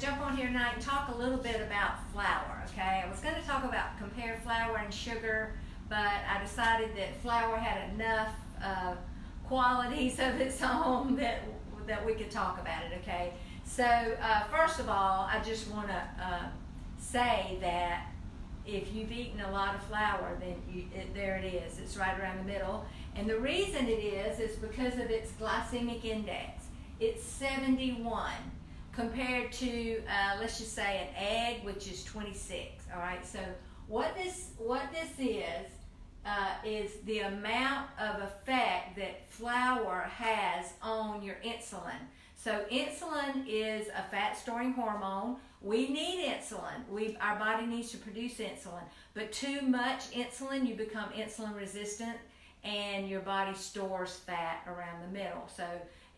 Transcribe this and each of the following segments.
Jump on here tonight and talk a little bit about flour, okay? I was going to talk about compare flour and sugar, but I decided that flour had enough qualities of its own that we could talk about it, okay? So first of all, I just want to say that if you've eaten a lot of flour, then there it is. It's right around the middle. And the reason it is because of its glycemic index. It's 71 compared to, let's just say, an egg, which is 26. All right. So what this is the amount of effect that flour has on your insulin. So insulin is a fat-storing hormone. We need insulin. Our body needs to produce insulin. But too much insulin, you become insulin resistant, and your body stores fat around the middle. So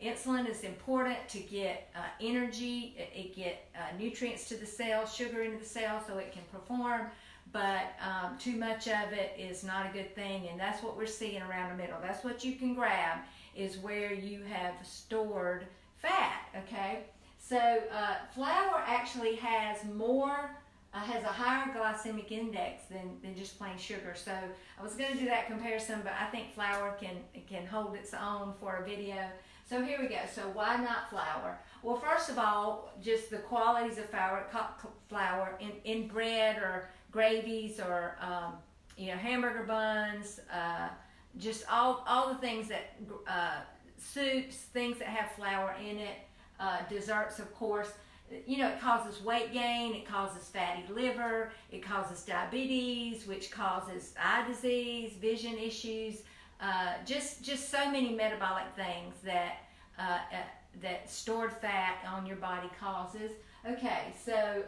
insulin is important to get energy, it get nutrients to the cell, sugar into the cell so it can perform. But too much of it is not a good thing, and that's what we're seeing around the middle. That's what you can grab, is where you have stored fat, okay? So flour actually has has a higher glycemic index than just plain sugar. So I was going to do that comparison, but I think flour can hold its own for a video. So here we go. So why not flour? Well, first of all, just the qualities of flour in bread or gravies or hamburger buns, just all the things that soups, things that have flour in it, desserts, of course. It causes weight gain, it causes fatty liver, it causes diabetes, which causes eye disease, vision issues, just so many metabolic things that stored fat on your body causes. Okay, so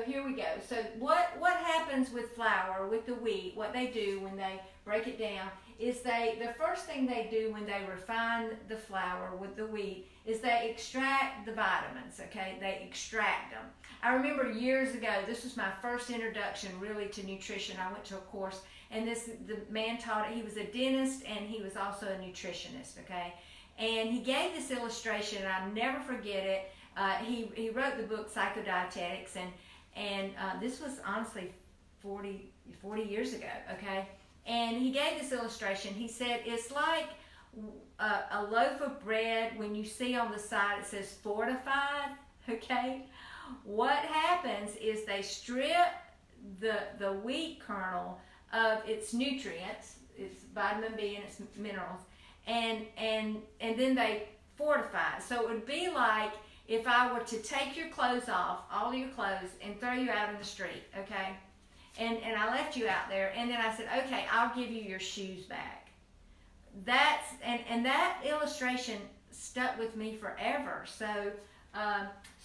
here we go. So what happens with flour, with the wheat, what they do when they break it down is the first thing they do when they refine the flour with the wheat is they extract the vitamins, okay? They extract them. I remember years ago, this was my first introduction really to nutrition. I went to a course, and the man taught it. He was a dentist, and he was also a nutritionist, okay? And he gave this illustration, and I'll never forget it. He wrote the book Psychodietetics, and this was honestly 40 years ago, okay? And he gave this illustration. He said, it's like a loaf of bread when you see on the side it says fortified, okay? What happens is they strip the wheat kernel of its nutrients, its vitamin B and its minerals, and then they fortify it. So it would be like if I were to take your clothes off, all your clothes, and throw you out in the street, okay? And I left you out there, and then I said, okay, I'll give you your shoes back. And that illustration stuck with me forever. So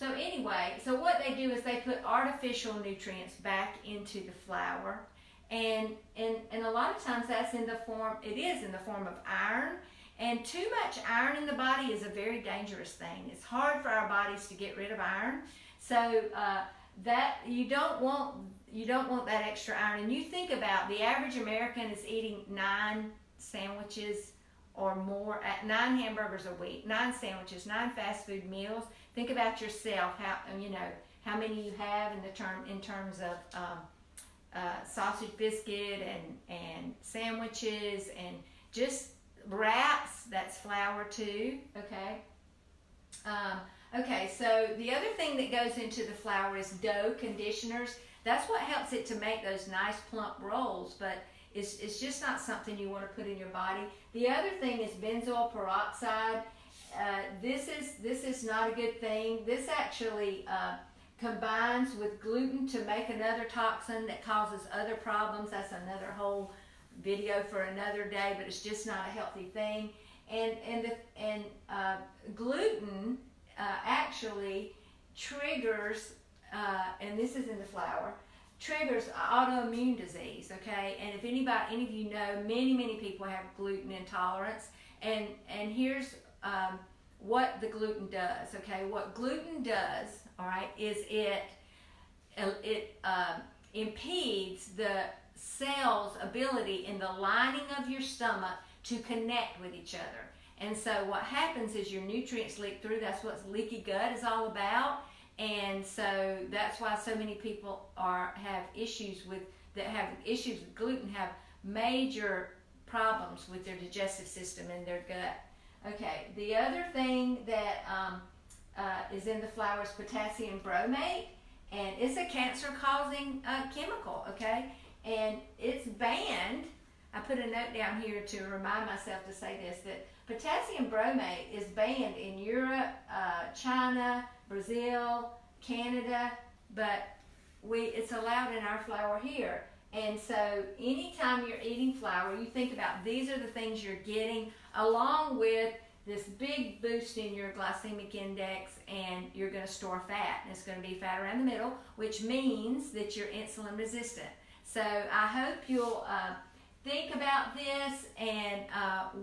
anyway, so what they do is they put artificial nutrients back into the flour, and a lot of times that's in the form of iron. And too much iron in the body is a very dangerous thing. It's hard for our bodies to get rid of iron. So that you don't want that extra iron. And you think about the average American is eating 9 sandwiches or more, 9 hamburgers a week, 9 sandwiches, 9 fast food meals. Think about yourself, how many you have in terms of sausage biscuit and sandwiches and just wraps. That's flour too, okay? Okay, so the other thing that goes into the flour is dough conditioners. That's what helps it to make those nice plump rolls, but it's just not something you want to put in your body. The other thing is benzoyl peroxide. This is not a good thing. This actually combines with gluten to make another toxin that causes other problems. That's another whole video for another day, but it's just not a healthy thing. And gluten actually triggers, and this is in the flour, triggers autoimmune disease, okay? And if any of you know, many people have gluten intolerance, and here's what the gluten does, okay? What gluten does, all right, is it impedes the cell's ability in the lining of your stomach to connect with each other. And so what happens is your nutrients leak through. That's what leaky gut is all about. And so that's why so many people have issues with gluten, have major problems with their digestive system and their gut. Okay, the other thing that is in the flour is potassium bromate, and it's a cancer-causing chemical. Okay, and it's banned. I put a note down here to remind myself to say this, that potassium bromate is banned in Europe, China, Brazil, Canada, but it's allowed in our flour here. And so anytime you're eating flour, you think about these are the things you're getting, along with this big boost in your glycemic index, and you're going to store fat. And it's going to be fat around the middle, which means that you're insulin resistant. So I hope you'll think about this. And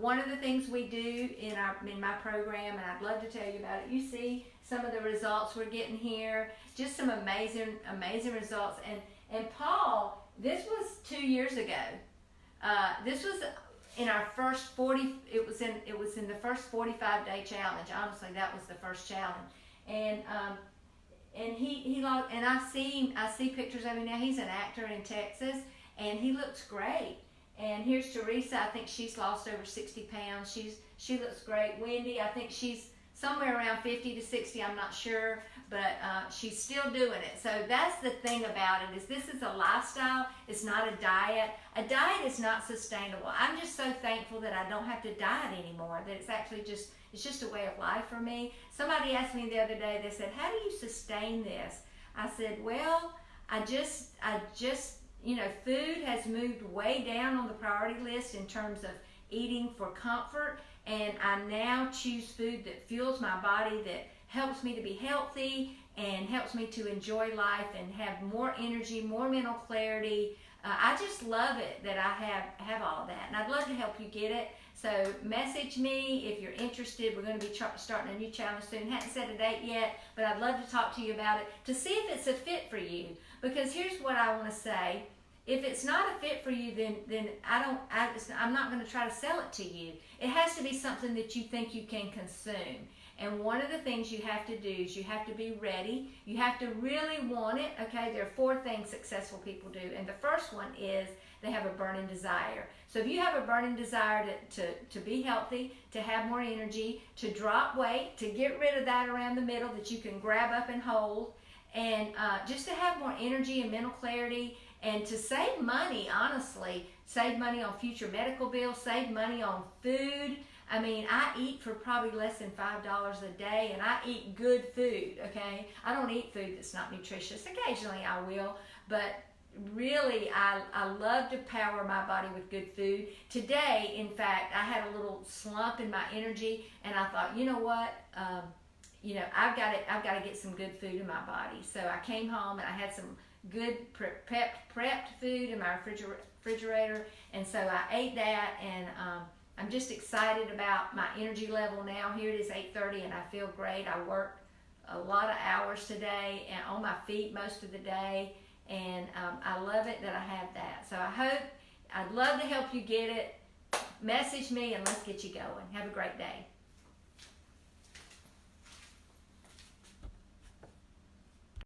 one of the things we do in my program, and I'd love to tell you about it, you see some of the results we're getting here, just some amazing results. And Paul, this was 2 years ago. This was in our first 40. It was in the first 45-day challenge. Honestly, that was the first challenge. And he lost. And I see pictures of him now. He's an actor in Texas, and he looks great. And here's Teresa. I think she's lost over 60 pounds. She looks great. Wendy, I think she's somewhere around 50 to 60. I'm not sure, but she's still doing it. So that's the thing about it, is this is a lifestyle. It's not a diet. A diet is not sustainable. I'm just so thankful that I don't have to diet anymore, that it's actually it's just a way of life for me. Somebody asked me the other day, they said, how do you sustain this? I said, well, I just food has moved way down on the priority list in terms of eating for comfort, and I now choose food that fuels my body, that helps me to be healthy and helps me to enjoy life and have more energy, more mental clarity. I just love it that I have all of that, and I'd love to help you get it. So message me if you're interested. We're going to be starting a new challenge soon. Haven't set a date yet, but I'd love to talk to you about it to see if it's a fit for you. Because here's what I want to say. If it's not a fit for you, then I'm not going to try to sell it to you. It has to be something that you think you can consume. And one of the things you have to do is you have to be ready. You have to really want it. Okay, there are 4 things successful people do. And the first one is they have a burning desire. So if you have a burning desire to be healthy, to have more energy, to drop weight, to get rid of that around the middle that you can grab up and hold, and just to have more energy and mental clarity, and to save money, honestly, save money on future medical bills, save money on food. I mean, I eat for probably less than $5 a day, and I eat good food, okay? I don't eat food that's not nutritious. Occasionally I will, but really I love to power my body with good food. Today, in fact, I had a little slump in my energy, and I thought, you know what? I've got to get some good food in my body. So I came home and I had some good prepped food in my refrigerator, and so I ate that, and I'm just excited about my energy level now. Here it is 8:30, and I feel great. I worked a lot of hours today and on my feet most of the day, and I love it that I have that. So I'd love to help you get it. Message me and let's get you going. Have a great day.